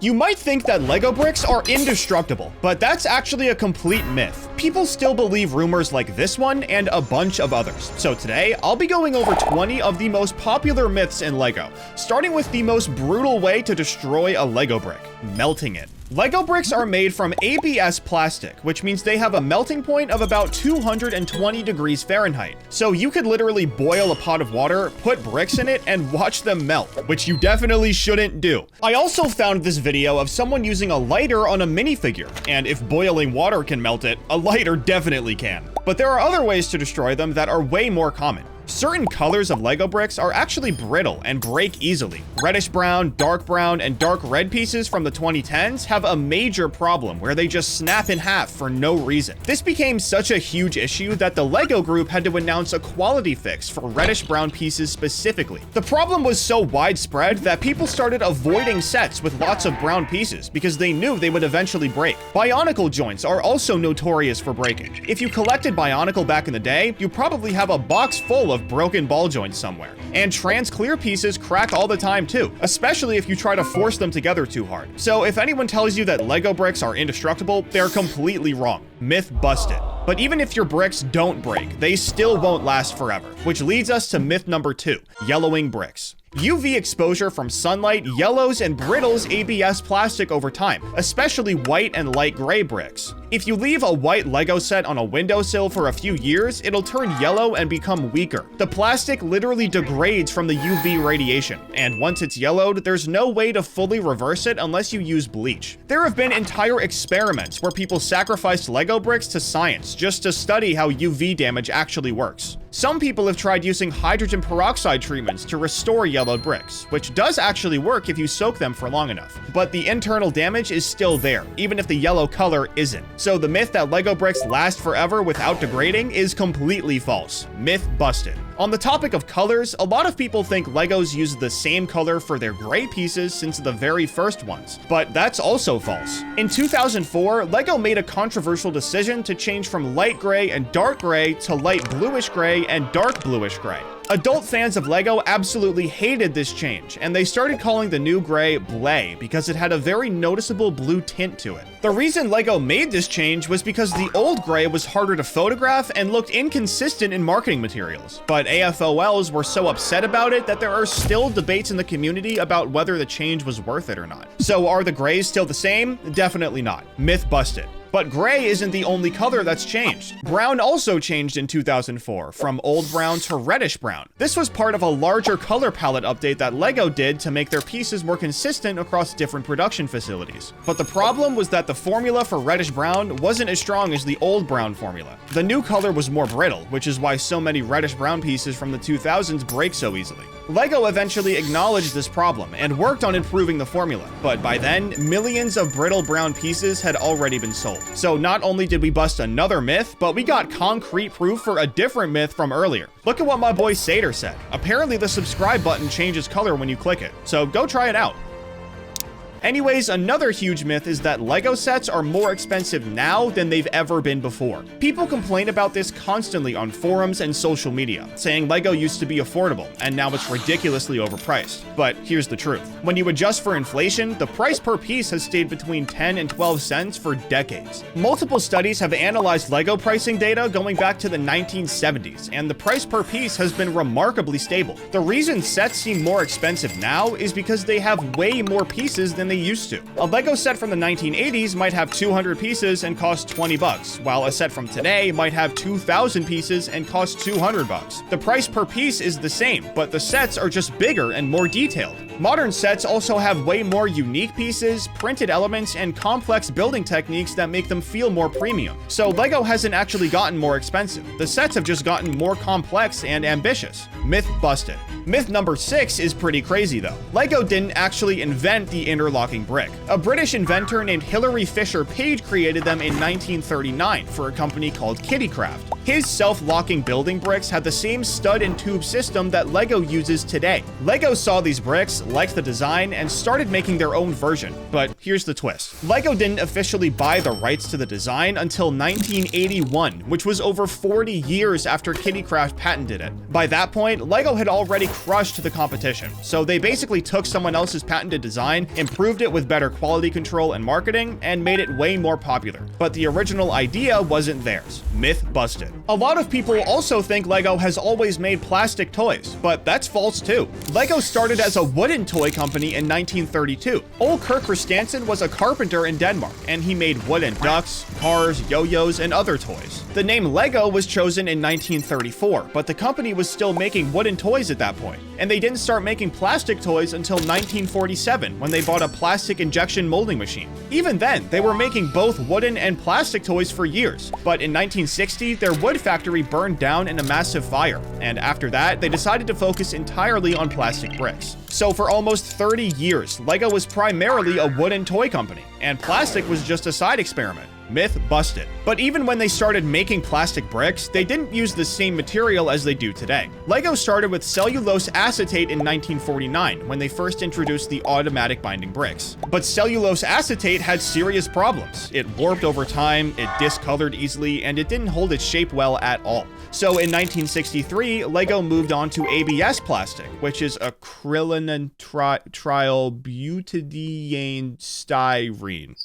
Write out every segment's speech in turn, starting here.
You might think that Lego bricks are indestructible, but that's actually a complete myth. People still believe rumors like this one and a bunch of others. So today, I'll be going over 20 of the most popular myths in Lego, starting with the most brutal way to destroy a Lego brick: melting it. Lego bricks are made from ABS plastic, which means they have a melting point of about 220 degrees Fahrenheit. So you could literally boil a pot of water, put bricks in it, and watch them melt, which you definitely shouldn't do. I also found this video of someone using a lighter on a minifigure, and if boiling water can melt it, a lighter definitely can. But there are other ways to destroy them that are way more common. Certain colors of Lego bricks are actually brittle and break easily. Reddish brown, dark brown, and dark red pieces from the 2010s have a major problem where they just snap in half for no reason. This became such a huge issue that the Lego group had to announce a quality fix for reddish brown pieces specifically. The problem was so widespread that people started avoiding sets with lots of brown pieces because they knew they would eventually break. Bionicle joints are also notorious for breaking. If you collected Bionicle back in the day, you probably have a box full of broken ball joints somewhere. And trans clear pieces crack all the time too, especially if you try to force them together too hard. So if anyone tells you that Lego bricks are indestructible, they're completely wrong. Myth busted. But even if your bricks don't break, they still won't last forever, which leads us to myth number 2, yellowing bricks. UV exposure from sunlight yellows and brittles ABS plastic over time, especially white and light gray bricks. If you leave a white Lego set on a windowsill for a few years, it'll turn yellow and become weaker. The plastic literally degrades from the UV radiation, and once it's yellowed, there's no way to fully reverse it unless you use bleach. There have been entire experiments where people sacrificed Lego bricks to science just to study how UV damage actually works. Some people have tried using hydrogen peroxide treatments to restore yellowed bricks, which does actually work if you soak them for long enough. But the internal damage is still there, even if the yellow color isn't. So the myth that Lego bricks last forever without degrading is completely false. Myth busted. On the topic of colors, a lot of people think Legos use the same color for their gray pieces since the very first ones, but that's also false. In 2004, Lego made a controversial decision to change from light gray and dark gray to light bluish gray and dark bluish gray. Adult fans of Lego absolutely hated this change, and they started calling the new gray Blay because it had a very noticeable blue tint to it. The reason Lego made this change was because the old gray was harder to photograph and looked inconsistent in marketing materials, but AFOLs were so upset about it that there are still debates in the community about whether the change was worth it or not. So are the grays still the same? Definitely not. Myth busted. But gray isn't the only color that's changed. Brown also changed in 2004, from old brown to reddish brown. This was part of a larger color palette update that Lego did to make their pieces more consistent across different production facilities. But the problem was that the formula for reddish brown wasn't as strong as the old brown formula. The new color was more brittle, which is why so many reddish brown pieces from the 2000s break so easily. Lego eventually acknowledged this problem and worked on improving the formula, but by then, millions of brittle brown pieces had already been sold. So not only did we bust another myth, but we got concrete proof for a different myth from earlier. Look at what my boy Sater said. Apparently the subscribe button changes color when you click it, so go try it out. Anyways, another huge myth is that Lego sets are more expensive now than they've ever been before. People complain about this constantly on forums and social media, saying Lego used to be affordable, and now it's ridiculously overpriced. But here's the truth. When you adjust for inflation, the price per piece has stayed between 10 and 12 cents for decades. Multiple studies have analyzed Lego pricing data going back to the 1970s, and the price per piece has been remarkably stable. The reason sets seem more expensive now is because they have way more pieces than they used to. A Lego set from the 1980s might have 200 pieces and cost 20 bucks, while a set from today might have 2,000 pieces and cost 200 bucks. The price per piece is the same, but the sets are just bigger and more detailed. Modern sets also have way more unique pieces, printed elements, and complex building techniques that make them feel more premium. So Lego hasn't actually gotten more expensive. The sets have just gotten more complex and ambitious. Myth busted. Myth number 6 is pretty crazy though. Lego didn't actually invent the interlocking brick. A British inventor named Hilary Fisher Page created them in 1939 for a company called Kittycraft. His self-locking building bricks had the same stud and tube system that LEGO uses today. LEGO saw these bricks, liked the design, and started making their own version. But here's the twist. LEGO didn't officially buy the rights to the design until 1981, which was over 40 years after Kittycraft patented it. By that point, LEGO had already crushed the competition, so they basically took someone else's patented design, improved it with better quality control and marketing, and made it way more popular. But the original idea wasn't theirs. Myth busted. A lot of people also think LEGO has always made plastic toys, but that's false too. LEGO started as a wooden toy company in 1932. Ole Kirk Christiansen was a carpenter in Denmark, and he made wooden ducks, cars, yo-yos, and other toys. The name LEGO was chosen in 1934, but the company was still making wooden toys at that point, and they didn't start making plastic toys until 1947 when they bought a plastic injection molding machine. Even then, they were making both wooden and plastic toys for years, but in 1960, their wood factory burned down in a massive fire, and after that, they decided to focus entirely on plastic bricks. So for almost 30 years, LEGO was primarily a wooden toy company, and plastic was just a side experiment. Myth busted. But even when they started making plastic bricks, they didn't use the same material as they do today. LEGO started with cellulose acetate in 1949 when they first introduced the automatic binding bricks. But cellulose acetate had serious problems. It warped over time, it discolored easily, and it didn't hold its shape well at all. So in 1963, LEGO moved on to ABS plastic, which is acrylonitrile butadiene styrene.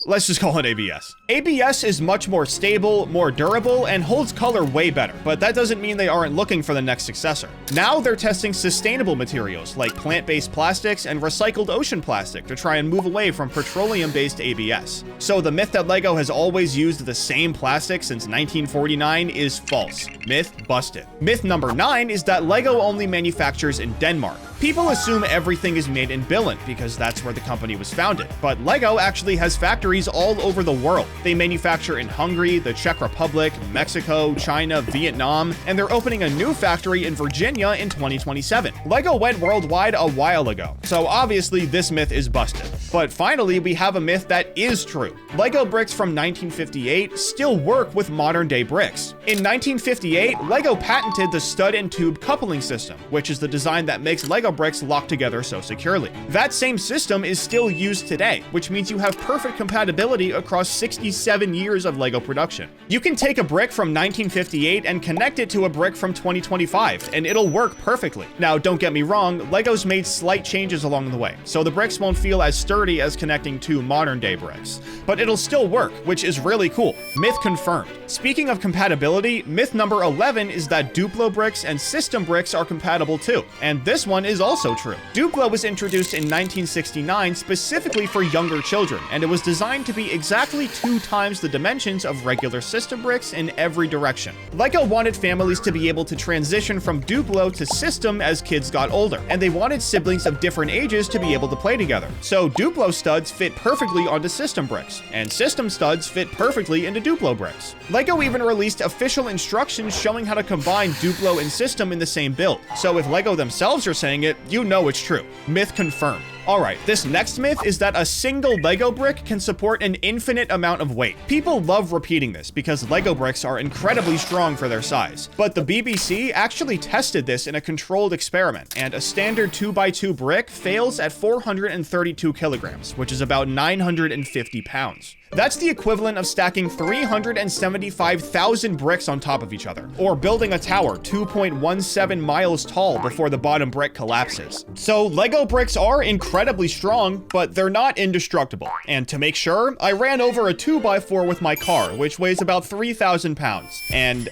Let's just call it ABS. ABS is much more stable, more durable, and holds color way better, but that doesn't mean they aren't looking for the next successor. Now they're testing sustainable materials like plant-based plastics and recycled ocean plastic to try and move away from petroleum-based ABS. So the myth that LEGO has always used the same plastic since 1949 is false. Myth busted. Myth number 9 is that LEGO only manufactures in Denmark. People assume everything is made in Billund because that's where the company was founded, but LEGO actually has factories all over the world. They manufacture in Hungary, the Czech Republic, Mexico, China, Vietnam, and they're opening a new factory in Virginia in 2027. LEGO went worldwide a while ago, so obviously this myth is busted. But finally, we have a myth that is true. LEGO bricks from 1958 still work with modern-day bricks. In 1958, LEGO patented the stud and tube coupling system, which is the design that makes LEGO bricks lock together so securely. That same system is still used today, which means you have perfect compatibility across 67 years of LEGO production. You can take a brick from 1958 and connect it to a brick from 2025, and it'll work perfectly. Now, don't get me wrong, LEGO's made slight changes along the way, so the bricks won't feel as sturdy as connecting to modern-day bricks. But it'll still work, which is really cool. Myth confirmed. Speaking of compatibility, myth number 11 is that Duplo bricks and system bricks are compatible too, and this one is also true. Duplo was introduced in 1969 specifically for younger children, and it was designed to be exactly 2 times the dimensions of regular system bricks in every direction. LEGO wanted families to be able to transition from Duplo to system as kids got older, and they wanted siblings of different ages to be able to play together. So Duplo studs fit perfectly onto system bricks, and system studs fit perfectly into Duplo bricks. LEGO even released official instructions showing how to combine Duplo and system in the same build, so if LEGO themselves are saying it, you know it's true. Myth confirmed. Alright, this next myth is that a single LEGO brick can support an infinite amount of weight. People love repeating this because LEGO bricks are incredibly strong for their size. But the BBC actually tested this in a controlled experiment, and a standard 2x2 brick fails at 432 kilograms, which is about 950 pounds. That's the equivalent of stacking 375,000 bricks on top of each other, or building a tower 2.17 miles tall before the bottom brick collapses. So LEGO bricks are incredibly strong, but they're not indestructible. And to make sure, I ran over a 2x4 with my car, which weighs about 3,000 pounds. And,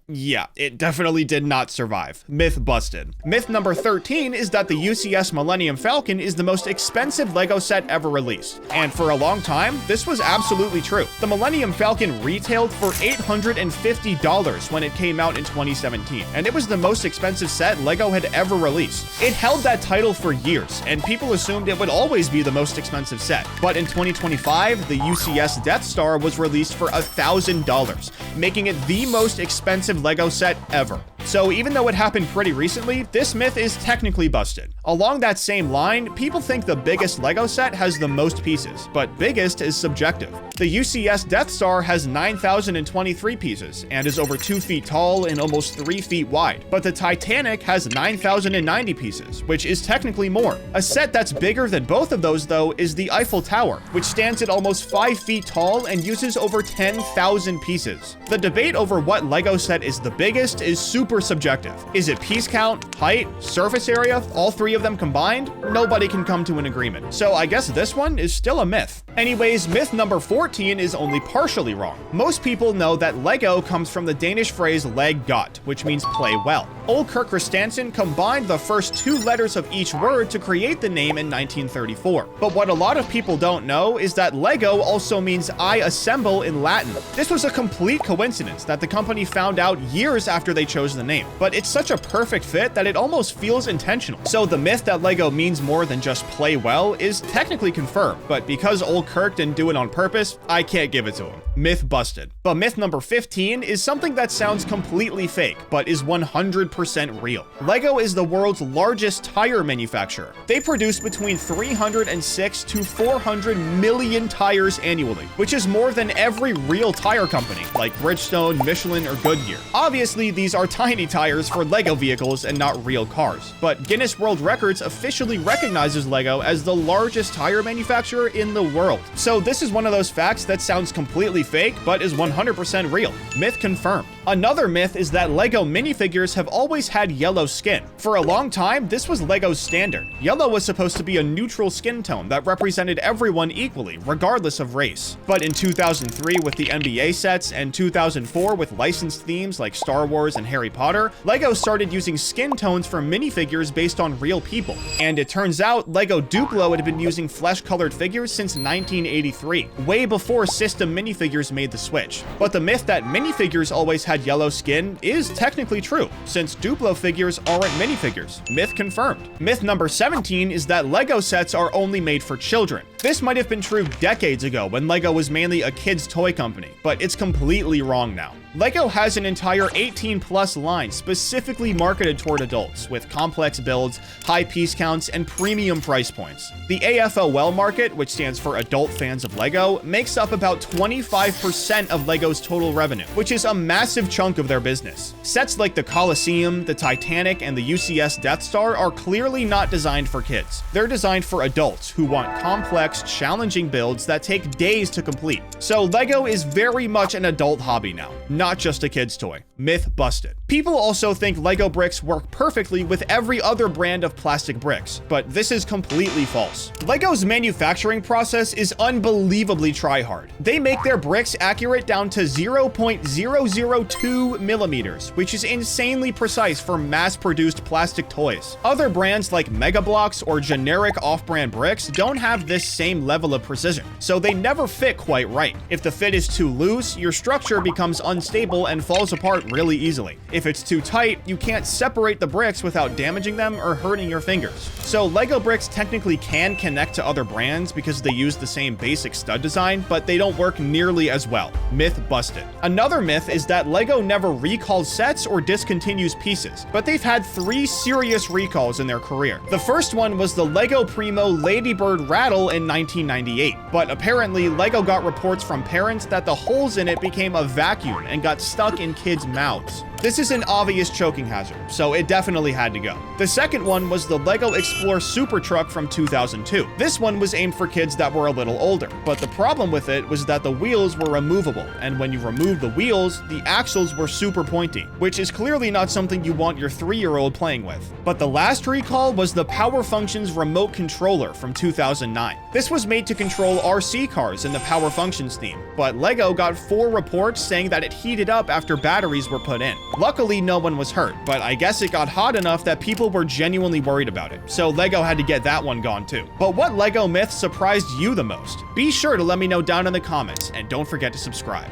yeah, it definitely did not survive. Myth busted. Myth number 13 is that the UCS Millennium Falcon is the most expensive LEGO set ever released. And for a long time, this was absolutely true. The Millennium Falcon retailed for $850 when it came out in 2017, and it was the most expensive set LEGO had ever released. It held that title for years, and people assumed it would always be the most expensive set. But in 2025, the UCS Death Star was released for $1,000, making it the most expensive LEGO set ever. So even though it happened pretty recently, this myth is technically busted. Along that same line, people think the biggest LEGO set has the most pieces, but biggest is subjective. The UCS Death Star has 9,023 pieces and is over 2 feet tall and almost 3 feet wide, but the Titanic has 9,090 pieces, which is technically more. A set that's bigger than both of those, though, is the Eiffel Tower, which stands at almost 5 feet tall and uses over 10,000 pieces. The debate over what LEGO set is the biggest is super subjective. Is it piece count, height, surface area, all three of them combined? Nobody can come to an agreement. So I guess this one is still a myth. Anyways, myth number 14 is only partially wrong. Most people know that LEGO comes from the Danish phrase leg godt, which means play well. Ole Kirk Christiansen combined the first 2 letters of each word to create the name in 1934. But what a lot of people don't know is that LEGO also means I assemble in Latin. This was a complete coincidence that the company found out years after they chose the name, but it's such a perfect fit that it almost feels intentional. So the myth that LEGO means more than just play well is technically confirmed, but because Ole Kirk didn't do it on purpose, I can't give it to him. Myth busted. But myth number 15 is something that sounds completely fake, but is 100% real. LEGO is the world's largest tire manufacturer. They produce between 306 to 400 million tires annually, which is more than every real tire company, like Bridgestone, Michelin, or Goodyear. Obviously, these are tiny tires for LEGO vehicles and not real cars, but Guinness World Records officially recognizes LEGO as the largest tire manufacturer in the world. So this is one of those facts that sounds completely fake, but is 100% real. Myth confirmed. Another myth is that LEGO minifigures have always had yellow skin. For a long time, this was LEGO's standard. Yellow was supposed to be a neutral skin tone that represented everyone equally, regardless of race. But in 2003 with the NBA sets and 2004 with licensed themes like Star Wars and Harry Potter, LEGO started using skin tones for minifigures based on real people. And it turns out LEGO Duplo had been using flesh-colored figures since 1983, way before system minifigures made the switch. But the myth that minifigures always had yellow skin is technically true, since Duplo figures aren't minifigures. Myth confirmed. Myth number 17 is that LEGO sets are only made for children. This might have been true decades ago when LEGO was mainly a kids' toy company, but it's completely wrong now. LEGO has an entire 18+ line specifically marketed toward adults, with complex builds, high piece counts, and premium price points. The AFOL market, which stands for Adult Fans of LEGO, makes up about 25% of LEGO's total revenue, which is a massive chunk of their business. Sets like the Colosseum, the Titanic, and the UCS Death Star are clearly not designed for kids. They're designed for adults who want complex, challenging builds that take days to complete. So LEGO is very much an adult hobby now, not just a kid's toy. Myth busted. People also think LEGO bricks work perfectly with every other brand of plastic bricks, but this is completely false. LEGO's manufacturing process is unbelievably try-hard. They make their bricks accurate down to 0.002 millimeters, which is insanely precise for mass-produced plastic toys. Other brands like Mega Bloks or generic off-brand bricks don't have this same level of precision, so they never fit quite right. If the fit is too loose, your structure becomes unstable and falls apart really easily. If it's too tight, you can't separate the bricks without damaging them or hurting your fingers. So LEGO bricks technically can connect to other brands because they use the same basic stud design, but they don't work nearly as well. Myth busted. Another myth is that LEGO never recalls sets or discontinues pieces, but they've had 3 serious recalls in their career. The first one was the LEGO Primo Ladybird Rattle in 1998, but apparently LEGO got reports from parents that the holes in it became a vacuum and got stuck in kids' mouths. This is an obvious choking hazard, so it definitely had to go. The second one was the LEGO Explore Super Truck from 2002. This one was aimed for kids that were a little older, but the problem with it was that the wheels were removable, and when you removed the wheels, the axles were super pointy, which is clearly not something you want your 3-year-old playing with. But the last recall was the Power Functions remote controller from 2009. This was made to control RC cars in the Power Functions theme, but LEGO got 4 reports saying that it heated up after batteries were put in. Luckily, no one was hurt, but I guess it got hot enough that people were genuinely worried about it, so LEGO had to get that one gone too. But what LEGO myth surprised you the most? Be sure to let me know down in the comments, and don't forget to subscribe.